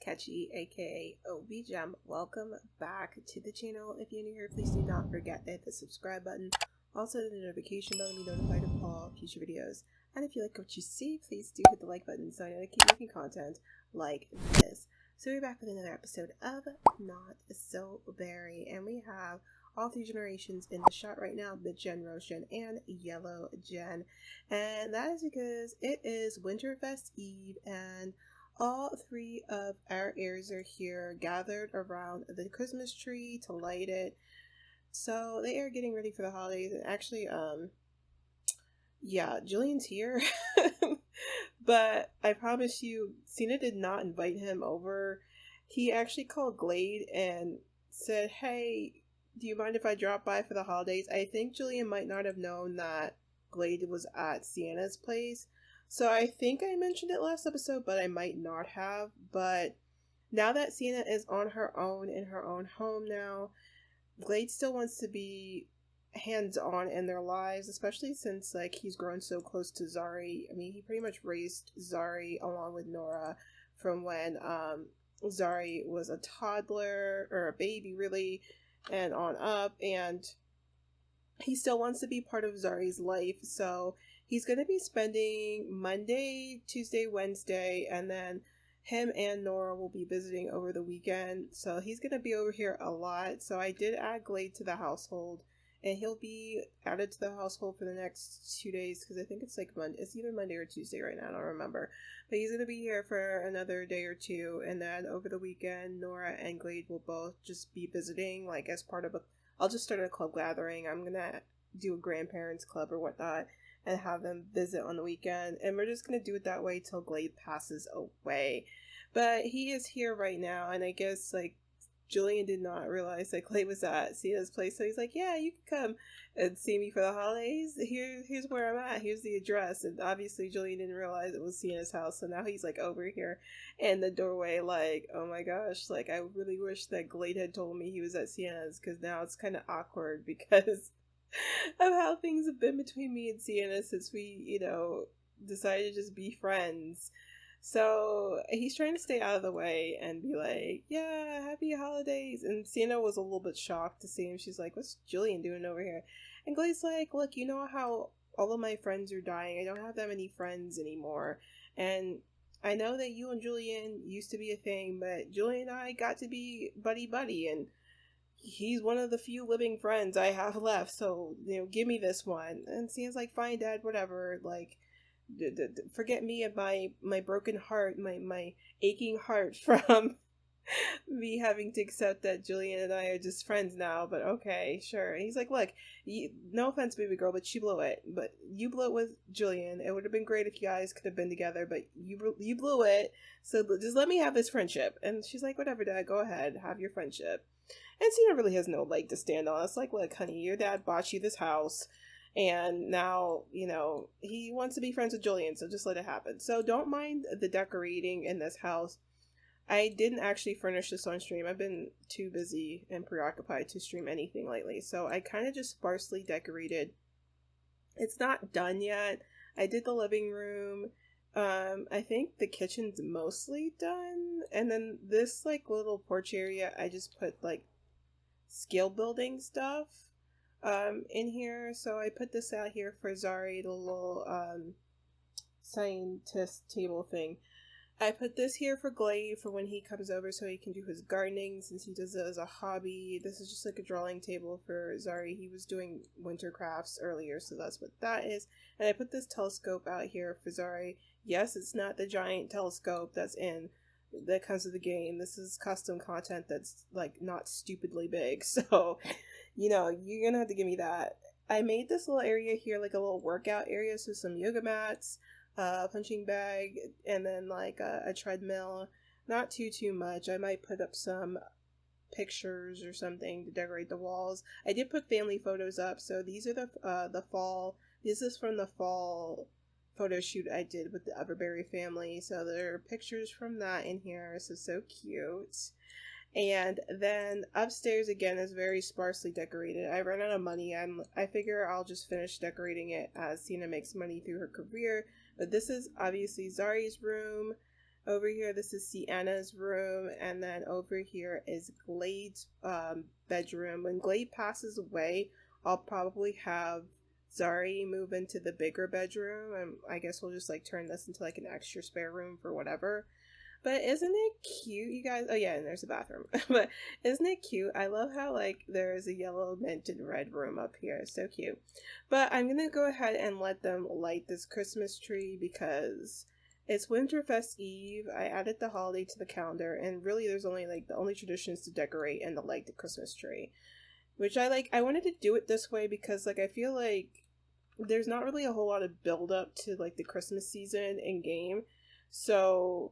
Catchy, aka OBiGem. Welcome back to the channel. If you're new here, please do not forget to hit the subscribe button. Also, the notification bell to be notified of all future videos. And if you like what you see, please do hit the like button so I know to keep making content like this. So we're back with another episode of Not So Berry, and we have all three generations in the shot right now: the Gen, Rose Gen, and Yellow Gen. And that is because it is Winterfest Eve, and all three of our heirs are here, gathered around the Christmas tree to light it. So they are getting ready for the holidays. And actually, Julian's here. But I promise you, Sienna did not invite him over. He actually called Glade and said, "Hey, do you mind if I drop by for the holidays?" I think Julian might not have known that Glade was at Sienna's place. So I think I mentioned it last episode, but I might not have. But now that Sienna is on her own in her own home now, Glade still wants to be hands-on in their lives, especially since he's grown so close to Zari. I mean, he pretty much raised Zari along with Nora from when Zari was a toddler or a baby really, and on up, and he still wants to be part of Zari's life. So he's going to be spending Monday, Tuesday, Wednesday, and then him and Nora will be visiting over the weekend. So he's going to be over here a lot. So I did add Glade to the household, and he'll be added to the household for the next 2 days, because I think it's Monday. It's either Monday or Tuesday right now. I don't remember. But he's going to be here for another day or two. And then over the weekend, Nora and Glade will both just be visiting, as part of I'll just start a club gathering. I'm going to do a grandparents club or whatnot and have them visit on the weekend. And we're just going to do it that way till Glade passes away. But he is here right now, and I guess, Julian did not realize that Glade was at Sienna's place, so he's like, "Yeah, you can come and see me for the holidays. Here's where I'm at. Here's the address." And obviously Julian didn't realize it was Sienna's house, so now he's over here in the doorway, oh my gosh, I really wish that Glade had told me he was at Sienna's, because now it's kind of awkward because of how things have been between me and Sienna since we, decided to just be friends. So he's trying to stay out of the way and be like, "Yeah, happy holidays." And Sienna was a little bit shocked to see him. She's like, "What's Julian doing over here?" And Glade's like, "Look, you know how all of my friends are dying. I don't have that many friends anymore. And I know that you and Julian used to be a thing, but Julian and I got to be buddy-buddy, and he's one of the few living friends I have left. So, give me this one." And Sienna's like, "Fine, Dad, whatever. Forget me and my broken heart, my aching heart from me having to accept that Julian and I are just friends now, but okay, sure." And he's like, "Look, no offense, baby girl, but she blew it. But you blew it with Julian. It would have been great if you guys could have been together, but you blew it. So just let me have this friendship." And she's like, "Whatever, Dad, go ahead, have your friendship." And Sienna really has no leg to stand on. It's like, "Look, honey, your dad bought you this house, and now, he wants to be friends with Julian, so just let it happen." So don't mind the decorating in this house. I didn't actually furnish this on stream. I've been too busy and preoccupied to stream anything lately. So I kind of just sparsely decorated. It's not done yet. I did the living room. I think the kitchen's mostly done. And then this little porch area, I just put skill building stuff in here. So I put this out here for Zari, the little scientist table thing. I put this here for Glade for when he comes over so he can do his gardening, since he does it as a hobby. This is just a drawing table for Zari. He was doing winter crafts earlier, so that's what that is. And I put this telescope out here for Zari. Yes, it's not the giant telescope that comes with the game. This is custom content that's not stupidly big. So, you're gonna have to give me that. I made this little area here a little workout area, so some yoga mats, a punching bag, and then a treadmill. Not too much. I might put up some pictures or something to decorate the walls. I did put family photos up, so these are the fall. This is from the fall photo shoot I did with the Everberry family, so there are pictures from that in here. So cute. And then upstairs again is very sparsely decorated. I ran out of money. I figure I'll just finish decorating it as Sienna makes money through her career. But this is obviously Zari's room. Over here, this is Sienna's room, and then over here is Glade's bedroom. When Glade passes away, I'll probably have Zari move into the bigger bedroom, and I guess we'll just like turn this into like an extra spare room for whatever. But isn't it cute, you guys? Oh yeah, and there's a bathroom. But isn't it cute? I love how like there's a yellow, mint, and red room up here. So cute. But I'm gonna go ahead and let them light this Christmas tree because it's Winterfest Eve. I added the holiday to the calendar, and really there's only like the only tradition is to decorate and to light the Christmas tree. Which I like. I wanted to do it this way because like I feel like there's not really a whole lot of build up to like the Christmas season in game. So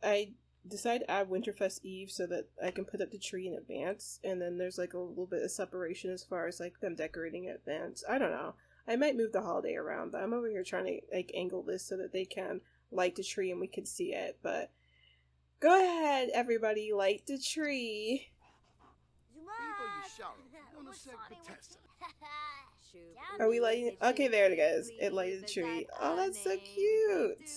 I decided to add Winterfest Eve so that I can put up the tree in advance, and then there's like a little bit of separation as far as like them decorating in advance. I don't know. I might move the holiday around, but I'm over here trying to like angle this so that they can light the tree and we can see it. But go ahead, everybody, light the tree. Are we lighting? Okay, there it goes. It lighted the tree. Oh, that's so cute.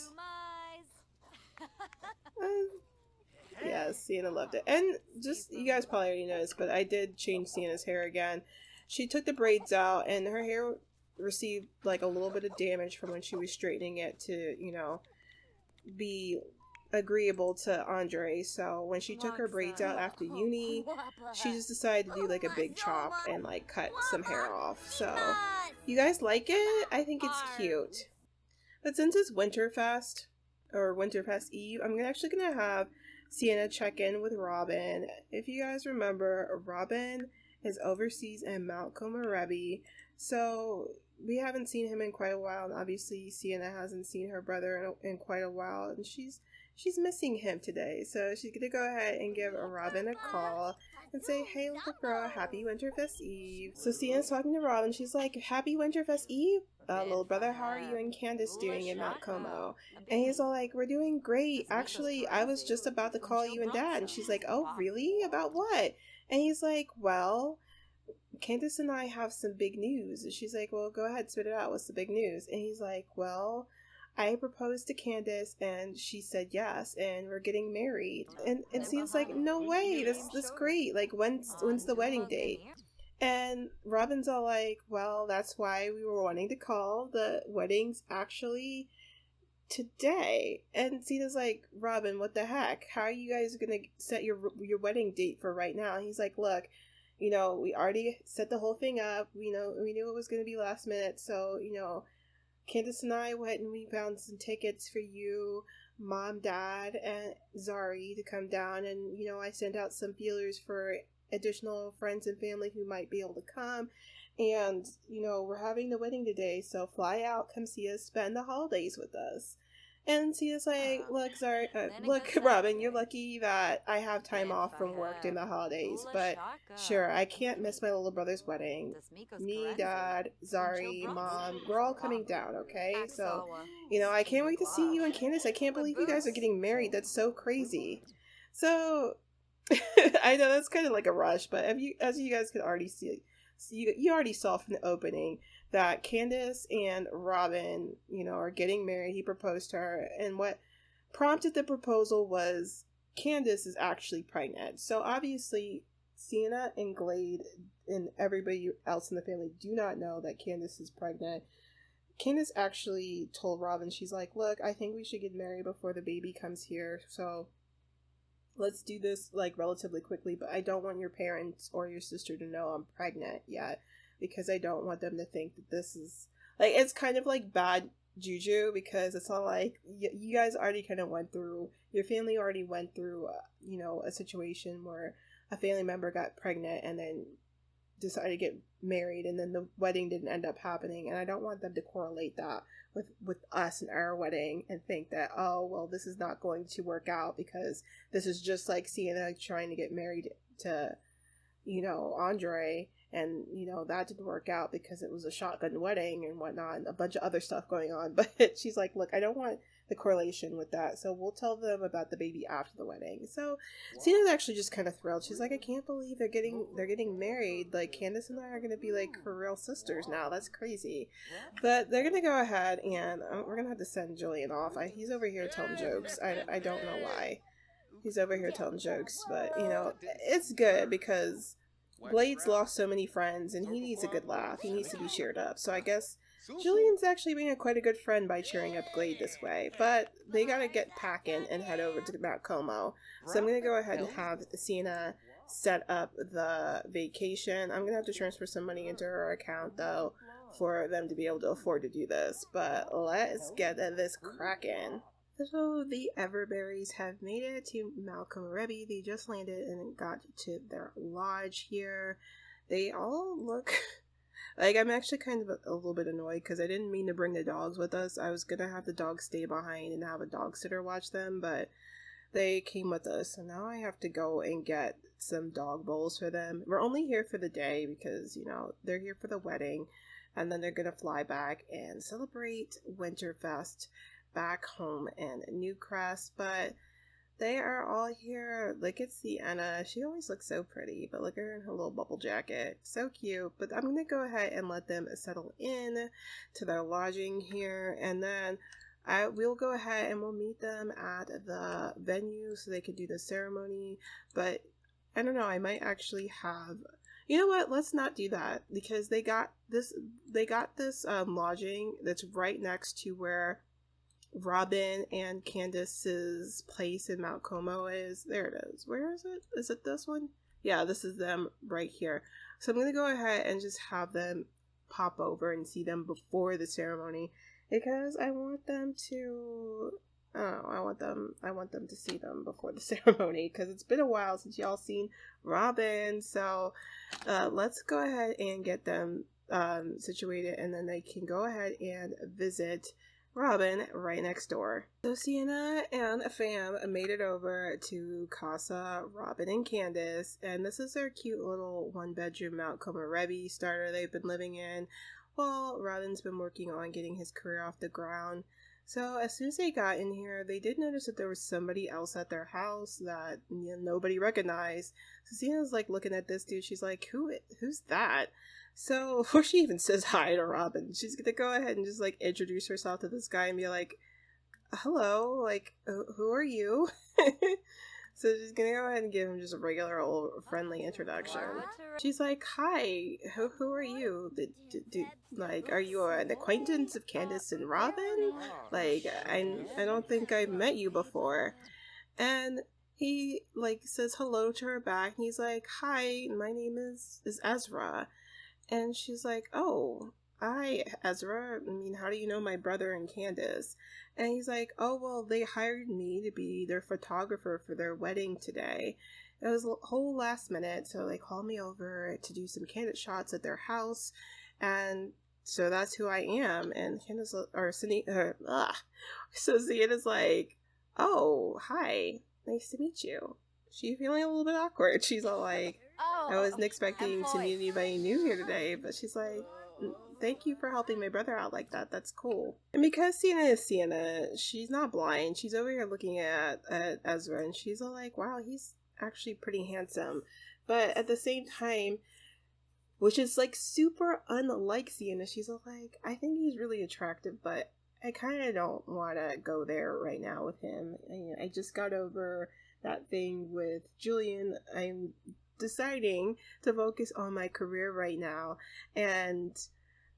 Yeah, Sienna loved it. And just, you guys probably already know this, but I did change Sienna's hair again. She took the braids out, and her hair received like a little bit of damage from when she was straightening it to, you know, be agreeable to Andre. So when she took her braids out after uni, she just decided to do like a big chop and like cut some hair off. So you guys like it? I think it's cute. But since it's Winterfest or Winterfest Eve, I'm actually gonna have Sienna check in with Robin. If you guys remember, Robin is overseas in Mount Komorebi, so we haven't seen him in quite a while, and obviously Sienna hasn't seen her brother in quite a while, and she's missing him today. So she's gonna go ahead and give Robin a call and say, "Hey little girl, happy Winterfest Eve." So Sienna's talking to Robin. She's like, "Happy Winterfest Eve, little brother. How are you and Candace doing in Mount Como?" And he's all like, "We're doing great. Actually, I was just about to call you and Dad." And she's like, "Oh, really? About what?" And he's like, "Well, Candace and I have some big news." And she's like, "Well, go ahead, spit it out. What's the big news?" And he's like, "Well, I proposed to Candace and she said yes, and we're getting married." And it seems like, "No way, this great. Like, when's the wedding date?" And Robin's all like, "Well, that's why we were wanting to call. The wedding's actually today." And Cena's like, "Robin, what the heck? How are you guys gonna set your wedding date for right now?" And he's like, "Look, you know, we already set the whole thing up. We knew it was gonna be last minute, so, you know, Candace and I went and we found some tickets for you, Mom, Dad, and Zari to come down, and, you know, I sent out some feelers for additional friends and family who might be able to come, and, you know, we're having the wedding today, so fly out, come see us, spend the holidays with us." And Sia's like, "Look, look, Robin, you're lucky that I have time off from work during the holidays, but sure, I can't miss my little brother's wedding. Me, Dad, Zari, Mom, we're all coming down, okay? So, you know, I can't wait to see you and Candace. I can't believe you guys are getting married. That's so crazy." So, I know that's kind of like a rush, but as you guys could already see, you already saw from the opening that Candace and Robin, you know, are getting married. He proposed to her, and what prompted the proposal was Candace is actually pregnant. So obviously Sienna and Glade and everybody else in the family do not know that Candace is pregnant. Candace actually told Robin, she's like, "Look, I think we should get married before the baby comes here, so let's do this like relatively quickly, but I don't want your parents or your sister to know I'm pregnant yet, because I don't want them to think that this is like," it's kind of like bad juju, because it's all like, you guys already kind of went through, your family already went through you know, a situation where a family member got pregnant and then decided to get married, and then the wedding didn't end up happening, and I don't want them to correlate that with us and our wedding and think that, oh, well, this is not going to work out because this is just like Sienna trying to get married to, you know, Andre, and, you know, that didn't work out because it was a shotgun wedding and whatnot, and a bunch of other stuff going on. But she's like, "Look, I don't want the correlation with that. So we'll tell them about the baby after the wedding. So Sienna's actually just kind of thrilled. She's like, I can't believe they're getting married. Like, Candace and I are gonna be like for real sisters now. That's crazy. But they're gonna go ahead and we're gonna have to send Julian off. He's over here telling jokes. I don't know why he's over here telling jokes, but you know, it's good because Blade's lost so many friends and he needs a good laugh. He needs to be cheered up. So I guess Julian's actually being quite a good friend by cheering up Glade this way. But they gotta get packing and head over to Mount Como. So I'm gonna go ahead and have Sienna set up the vacation. I'm gonna have to transfer some money into her account though for them to be able to afford to do this. But let's get this cracking. So the Everberries have made it to Malcolm-Rebi. They just landed and got to their lodge here. They all look like, I'm actually kind of a little bit annoyed because I didn't mean to bring the dogs with us. I was gonna have the dogs stay behind and have a dog sitter watch them, but they came with us. So now I have to go and get some dog bowls for them. We're only here for the day because, you know, they're here for the wedding and then they're gonna fly back and celebrate Winterfest back home in Newcrest. But they are all here. Look at Sienna. She always looks so pretty, but look at her in her little bubble jacket. So cute. But I'm gonna go ahead and let them settle in to their lodging here, and then we'll go ahead and we'll meet them at the venue so they can do the ceremony. But I don't know, I might actually have, you know what, let's not do that because they got this lodging that's right next to where Robin and Candace's place in Mount Como is. There it is. Where is it? Is it this one? Yeah, this is them right here. So I'm going to go ahead and just have them pop over and see them before the ceremony because I want them to, I want them to see them before the ceremony because it's been a while since y'all seen Robin. So let's go ahead and get them situated, and then they can go ahead and visit Robin right next door. So Sienna and fam made it over to Casa Robin and Candace, and this is their cute little one-bedroom Mount Como-Rebi starter they've been living in while Robin's been working on getting his career off the ground. So as soon as they got in here, they did notice that there was somebody else at their house that, you know, nobody recognized. So Sienna's like looking at this dude. She's like, who's that? So before she even says hi to Robin, she's gonna go ahead and just like introduce herself to this guy and be like, hello, like, who are you? So she's gonna go ahead and give him just a regular old friendly introduction. She's like, hi, who are you? Like, are you an acquaintance of Candace and Robin? Like, I don't think I've met you before. And he like says hello to her back and he's like, hi, my name is Ezra. And she's like, oh, hi, Ezra. I mean, how do you know my brother and Candace? And he's like, oh, well, they hired me to be their photographer for their wedding today. It was a whole last minute, so they called me over to do some candid shots at their house. And so that's who I am. And Candace, so Sienna's like, oh, hi, nice to meet you. She's feeling a little bit awkward. She's all like, I wasn't expecting to meet anybody new here today, but she's like, thank you for helping my brother out like that. That's cool. And because Sienna is Sienna, she's not blind. She's over here looking at Ezra, and she's all like, wow, he's actually pretty handsome. But at the same time, which is like super unlike Sienna, she's all like, I think he's really attractive, but I kind of don't want to go there right now with him. I just got over that thing with Julian. I'm deciding to focus on my career right now, and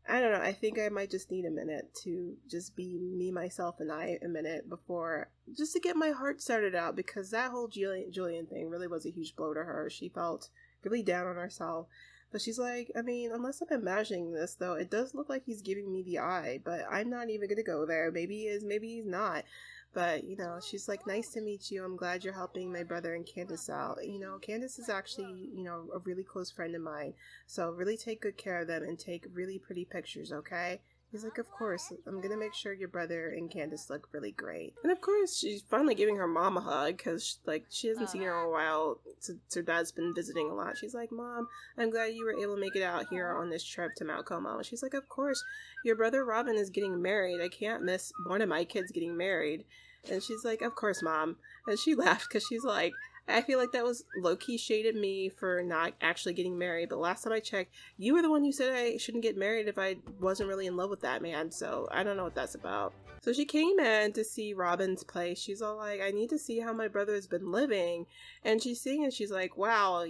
I don't know, I think I might just need a minute to just be me, myself, and I a minute before, just to get my heart started out, because that whole Julian thing really was a huge blow to her. She felt really down on herself, but she's like, I mean, unless I'm imagining this, though, it does look like he's giving me the eye, but I'm not even gonna go there. Maybe he is, maybe he's not. But, you know, she's like, nice to meet you. I'm glad you're helping my brother and Candace out. You know, Candace is actually, you know, a really close friend of mine. So really take good care of them and take really pretty pictures, okay? He's like, of course, I'm gonna make sure your brother and Candace look really great. And of course, she's finally giving her mom a hug, because, like, she hasn't seen her in a while, since her dad's been visiting a lot. She's like, Mom, I'm glad you were able to make it out here on this trip to Mount Como. And she's like, of course, your brother Robin is getting married. I can't miss one of my kids getting married. And she's like, of course, Mom. And she laughed, because she's like, I feel like that was low-key shaded me for not actually getting married. But last time I checked, you were the one who said I shouldn't get married if I wasn't really in love with that man. So I don't know what that's about. So she came in to see Robin's place. She's all like, I need to see how my brother has been living. And she's seeing and she's like, wow,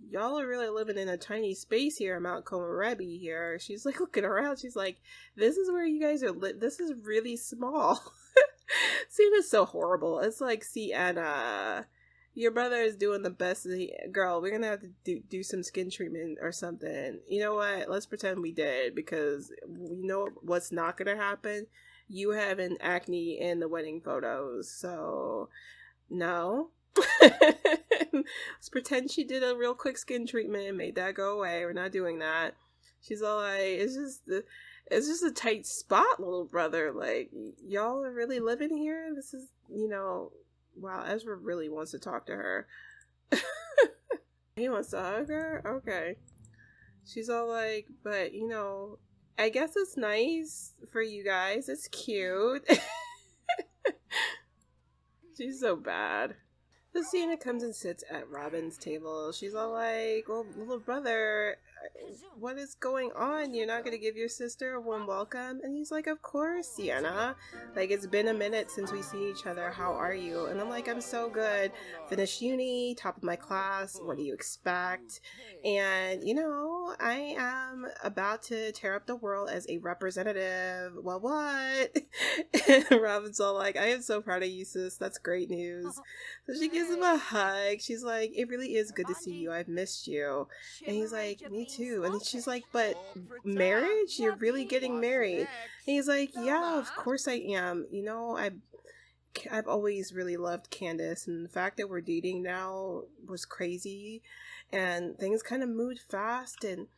y'all are really living in a tiny space here in Mount Komorebi here. She's like looking around. She's like, this is where you guys are this is really small. Siena's so horrible. It's like, Sienna, your brother is doing the best. Girl, we're gonna have to do some skin treatment or something. You know what? Let's pretend we did, because we know what's not gonna happen. You having acne in the wedding photos, so no. Let's pretend she did a real quick skin treatment and made that go away. We're not doing that. She's all like, it's just a tight spot, little brother. Like, y'all are really living here? This is, wow, Ezra really wants to talk to her. He wants to hug her? Okay. She's all like, but, I guess it's nice for you guys. It's cute. She's so bad. So Sienna comes and sits at Robin's table. She's all like, well, little brother, what is going on? You're not going to give your sister a warm welcome? And he's like, of course, Sienna. Like, it's been a minute since we see each other. How are you? And I'm like, I'm so good. Finished uni, top of my class. What do you expect? And, I am about to tear up the world as a representative. Well, what? And Robin's all like, I am so proud of you, sis. That's great news. So she gives him a hug. She's like, it really is good to see you. I've missed you. And he's like, me too. And she's like, but marriage? You're really getting married? And he's like, yeah, of course I am. I've always really loved Candace, and the fact that we're dating now was crazy, and things kind of moved fast, and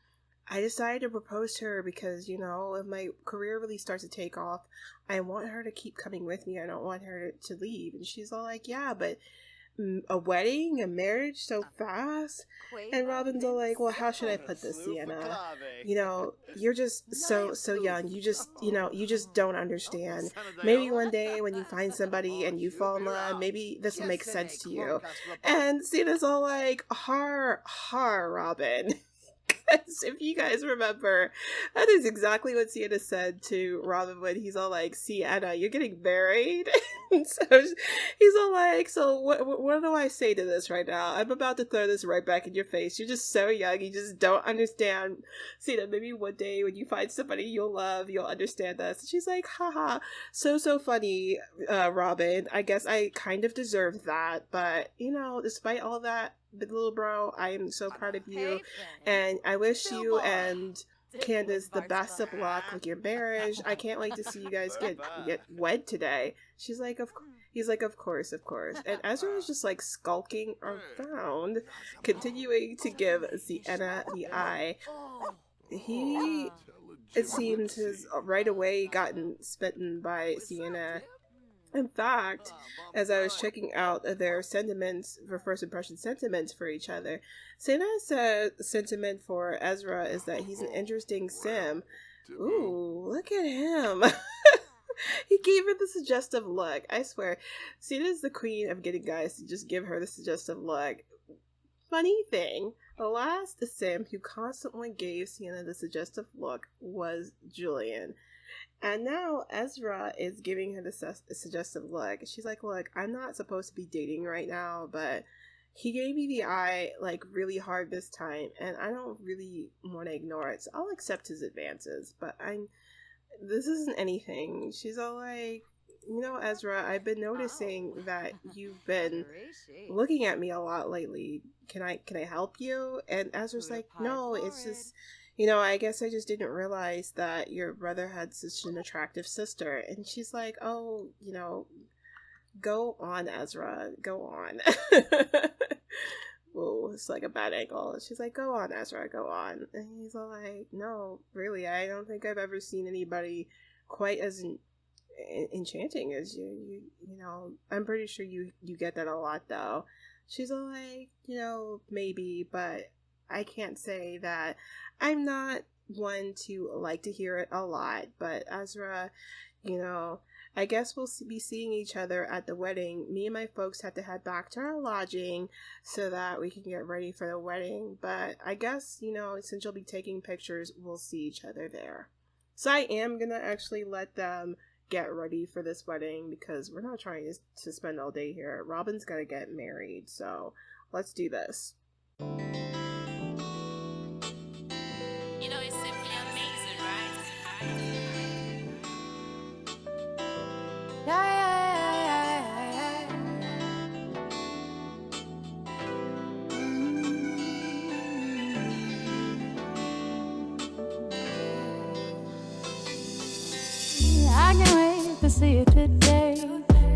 I decided to propose to her because, if my career really starts to take off, I want her to keep coming with me. I don't want her to leave. And she's all like, yeah, but a wedding, a marriage so fast? And Robin's all like, well, how should I put this, Sienna? You're just so young. You just don't understand. Maybe one day when you find somebody and you fall in love, maybe this will make sense to you. And Sienna's all like, har, Robin. If you guys remember, that is exactly what Sienna said to Robin when he's all like, Sienna, you're getting married? And so he's all like, so what do I say to this right now? I'm about to throw this right back in your face. You're just so young. You just don't understand. Sienna, maybe one day when you find somebody you'll love, you'll understand this. And she's like, haha, so funny, Robin. I guess I kind of deserve that. But, despite all that, little bro, I am so proud of you, and I wish you and Candace the best of luck with your marriage. I can't wait to see you guys get wed today. He's like, of course. And Ezra is just like skulking around, continuing to give Sienna the eye. He, it seems, has right away gotten smitten by Sienna. In fact, as I was checking out their sentiments, for first impression sentiments for each other, Sienna said sentiment for Ezra is that he's an interesting sim. Ooh, look at him. He gave her the suggestive look. I swear, Sienna's the queen of getting guys to just give her the suggestive look. Funny thing, the last sim who constantly gave Sienna the suggestive look was Julian. And now Ezra is giving her the suggestive look. She's like, look, I'm not supposed to be dating right now, but he gave me the eye, like, really hard this time, and I don't really want to ignore it, so I'll accept his advances, but this isn't anything. She's all like, Ezra, I've been noticing that you've been looking at me a lot lately. Can I help you? And Ezra's like, no, it's just... I guess I just didn't realize that your brother had such an attractive sister. And she's like, oh, go on, Ezra. Go on. whoa, it's like a bad angle. And she's like, go on, Ezra, go on. And he's all like, no, really, I don't think I've ever seen anybody quite as enchanting as you. You know, I'm pretty sure you get that a lot, though. She's all like, you know, maybe, but I can't say that. I'm not one to like to hear it a lot, but Ezra, you know, I guess we'll be seeing each other at the wedding. Me and my folks have to head back to our lodging so that we can get ready for the wedding. But I guess, you know, since you'll be taking pictures, we'll see each other there. So I am going to actually let them get ready for this wedding because we're not trying to spend all day here. Robin's got to get married. So let's do this. You know, it's simply amazing, right? I can't wait to see it today.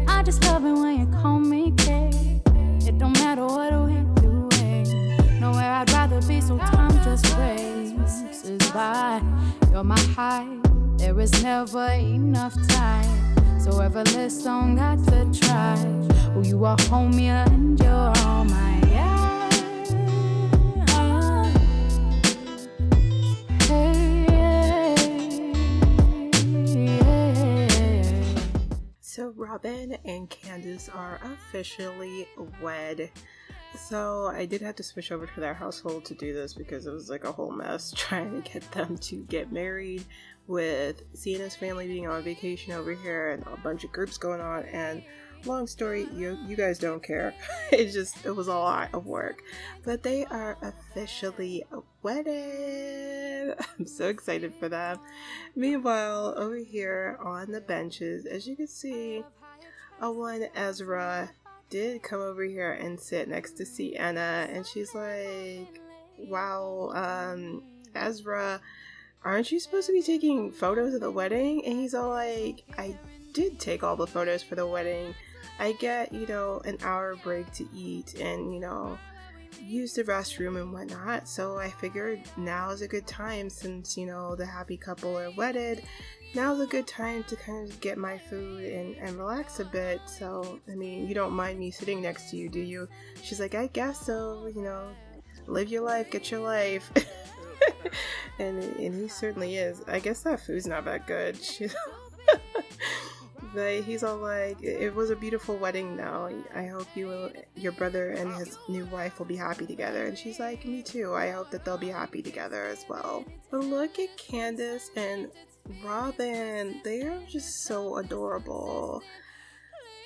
I just love it when you call me Kay. It don't matter what we're doing. Nowhere I'd rather be, so time just races by. You're my high, there is never enough time. So effortless, don't got to try. Who you are, homie, and you're all mine. So Robin and Candace are officially wed. So I did have to switch over to their household to do this because it was like a whole mess trying to get them to get married, with Sienna's family being on vacation over here and a bunch of groups going on. And long story, you guys don't care. It was a lot of work. But they are officially wedded. I'm so excited for them. Meanwhile, over here on the benches, as you can see, one Ezra did come over here and sit next to Sienna, and she's like, wow, Ezra, aren't you supposed to be taking photos of the wedding? And he's all like, I did take all the photos for the wedding. I get, you know, an hour break to eat and, you know, use the restroom and whatnot. So I figured now is a good time, since, you know, the happy couple are wedded. Now's a good time to kind of get my food and relax a bit. So, I mean, you don't mind me sitting next to you, do you? She's like, I guess so, you know, live your life, get your life. and he certainly is. I guess that food's not that good. But he's all like, it was a beautiful wedding though. I hope your brother and his new wife will be happy together. And she's like, me too. I hope that they'll be happy together as well. But look at Candace and Robin. They are just so adorable.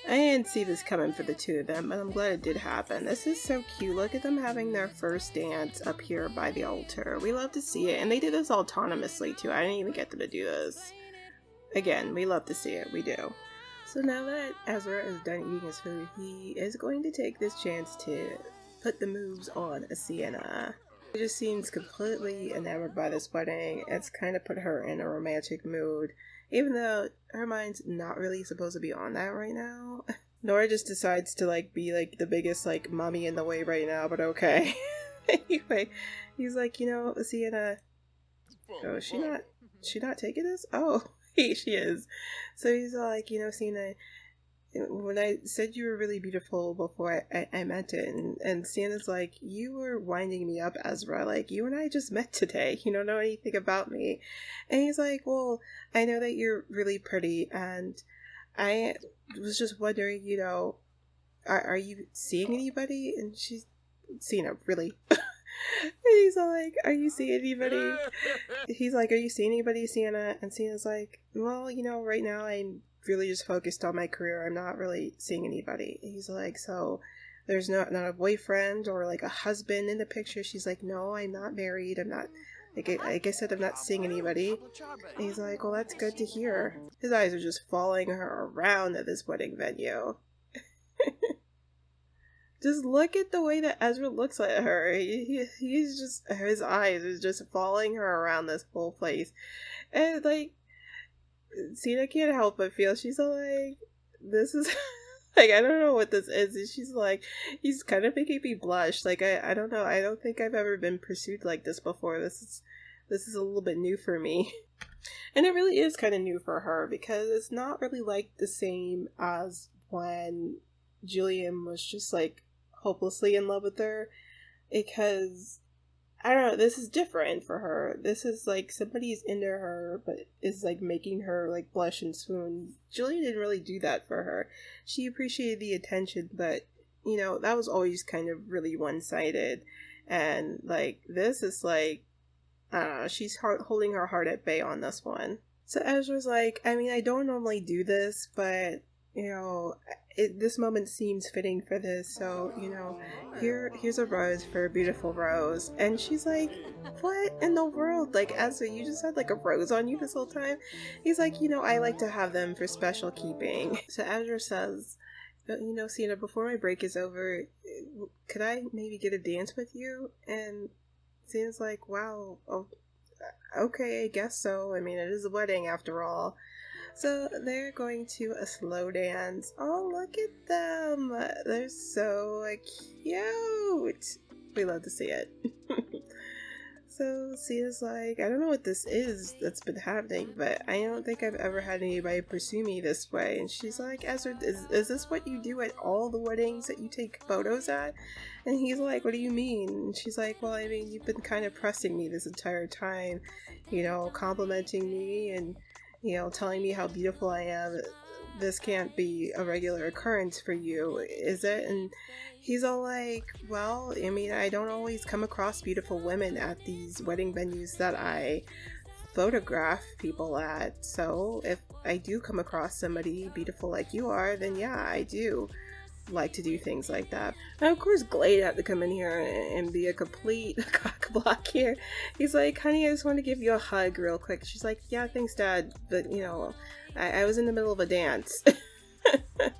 I didn't see this coming for the two of them, but I'm glad it did happen. This is so cute. Look at them having their first dance up here by the altar. We love to see it. And they did this autonomously too. I didn't even get them to do this. Again, we love to see it. We do. So now that Ezra is done eating his food, he is going to take this chance to put the moves on Sienna. She just seems completely enamored by this wedding. It's kind of put her in a romantic mood, even though her mind's not really supposed to be on that right now. Nora just decides to like be like the biggest like mommy in the way right now, but okay. Anyway, he's like, you know, Sienna, oh, she not taking this? Oh. She is. So he's like, you know, Sienna, when I said you were really beautiful before, I meant it. And Sienna's like, you were winding me up, Ezra. Like, you and I just met today. You don't know anything about me. And he's like, well, I know that you're really pretty. And I was just wondering, you know, are you seeing anybody? And she's, Sienna, really? He's like, are you seeing anybody? He's like, are you seeing anybody, Sienna? And Sienna's like, well, you know, right now I'm really just focused on my career. I'm not really seeing anybody. He's like, so there's not a boyfriend or like a husband in the picture? She's like, no, I'm not married. I'm not, like I said, I'm not seeing anybody. And he's like, well, that's good to hear. His eyes are just following her around at this wedding venue. Just look at the way that Ezra looks at her. He's just, his eyes is just following her around this whole place. And like, Sienna can't help but feel, she's like, this is, Like, I don't know what this is. And she's like, he's kind of making me blush. Like, I don't know. I don't think I've ever been pursued like this before. This is a little bit new for me. And it really is kind of new for her because it's not really like the same as when Julian was just like hopelessly in love with her. Because I don't know, this is different for her. This is like somebody's into her, but is like making her like blush and swoon. Julia didn't really do that for her. She appreciated the attention, but you know, that was always kind of really one-sided. And like, this is like, I don't know, she's holding her heart at bay on this one. So Ezra's like, I mean, I don't normally do this, but you know, this moment seems fitting for this, so, you know, here's a rose for a beautiful rose. And she's like, what in the world? Like, Ezra, you just had like a rose on you this whole time? He's like, you know, I like to have them for special keeping. So Ezra says, you know, Sienna, before my break is over, could I maybe get a dance with you? And Sienna's like, wow, oh, okay, I guess so. I mean, it is a wedding after all. So they're going to a slow dance. Oh, look at them. They're so cute. We love to see it. So Sia's like, I don't know what this is that's been happening, but I don't think I've ever had anybody pursue me this way. And she's like, Ezra, is this what you do at all the weddings that you take photos at? And he's like, what do you mean? And she's like, well, I mean, you've been kind of pressing me this entire time, you know, complimenting me and, you know, telling me how beautiful I am. This can't be a regular occurrence for you, is it? And he's all like, well, I mean, I don't always come across beautiful women at these wedding venues that I photograph people at. So if I do come across somebody beautiful like you are, then yeah, I do like to do things like that. And of course Glade had to come in here and be a complete cock block here. He's like, honey, I just want to give you a hug real quick. She's like, yeah, thanks, Dad, but you know, I was in the middle of a dance.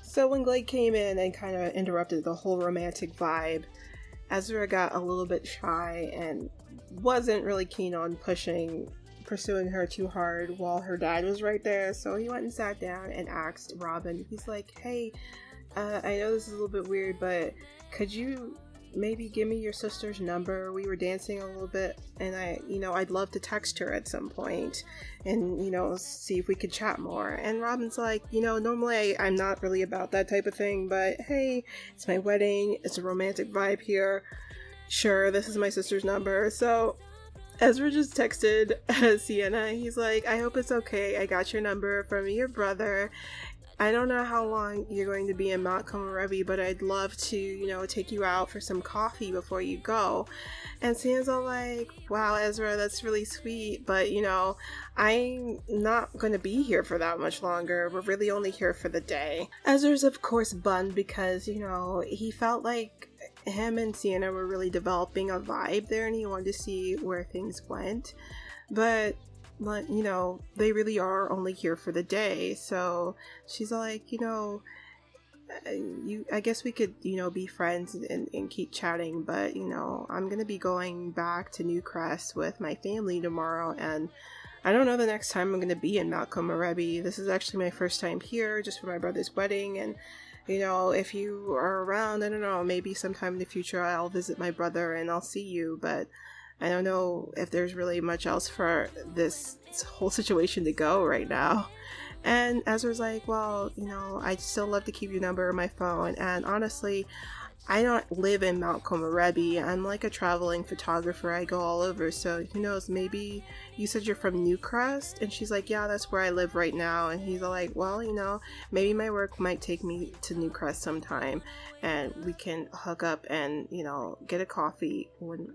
So when Glade came in and kind of interrupted the whole romantic vibe, Ezra got a little bit shy and wasn't really keen on pursuing her too hard while her dad was right there. So he went and sat down and asked Robin, he's like, hey, I know this is a little bit weird, but could you maybe give me your sister's number? We were dancing a little bit, and I'd love to text her at some point and, you know, see if we could chat more. And Robin's like, you know, normally I'm not really about that type of thing, but hey, it's my wedding. It's a romantic vibe here. Sure, this is my sister's number. So Ezra just texted Sienna. He's like, I hope it's okay. I got your number from your brother. I don't know how long you're going to be in Mount Komorebi, but I'd love to, you know, take you out for some coffee before you go. And Sienna's all like, wow, Ezra, that's really sweet, but, you know, I'm not going to be here for that much longer. We're really only here for the day. Ezra's, of course, bummed because, you know, he felt like him and Sienna were really developing a vibe there, and he wanted to see where things went. But you know, they really are only here for the day. So she's like, you know, I guess we could, you know, be friends and keep chatting, but, you know, I'm gonna be going back to Newcrest with my family tomorrow, and I don't know the next time I'm gonna be in Mount Komorebi. This is actually my first time here, just for my brother's wedding, and, you know, if you are around, I don't know, maybe sometime in the future I'll visit my brother and I'll see you, but I don't know if there's really much else for this whole situation to go right now. And Ezra's like, well, you know, I'd still love to keep your number on my phone. And honestly, I don't live in Mount Komorebi. I'm like a traveling photographer. I go all over. So who knows, maybe you said you're from Newcrest? And she's like, yeah, that's where I live right now. And he's like, well, you know, maybe my work might take me to Newcrest sometime, and we can hook up and, you know, get a coffee when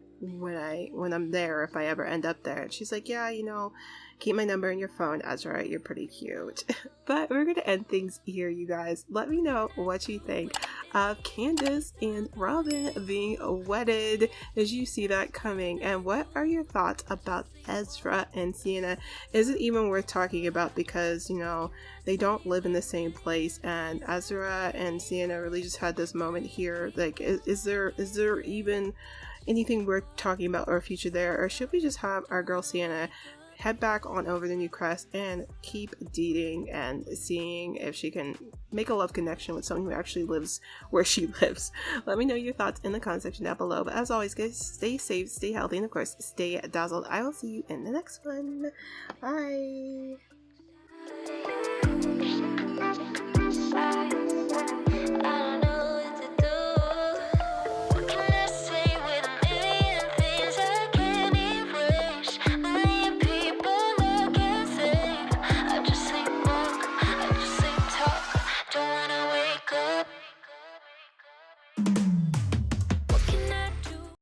I'm there, if I ever end up there. And she's like, yeah, you know, keep my number in your phone, Ezra, you're pretty cute. But we're gonna end things here, you guys. Let me know what you think of Candace and Robin being wedded. Did you see that coming? And what are your thoughts about Ezra and Sienna? Is it even worth talking about? Because, you know, they don't live in the same place, and Ezra and Sienna really just had this moment here. Like, is there even anything worth talking about or future there, or should we just have our girl Sienna head back on over to New Crest and keep dating and seeing if she can make a love connection with someone who actually lives where she lives. Let me know your thoughts in the comment section down below. But as always, guys, stay safe, stay healthy, and of course, stay dazzled. I will see you in the next one. Bye.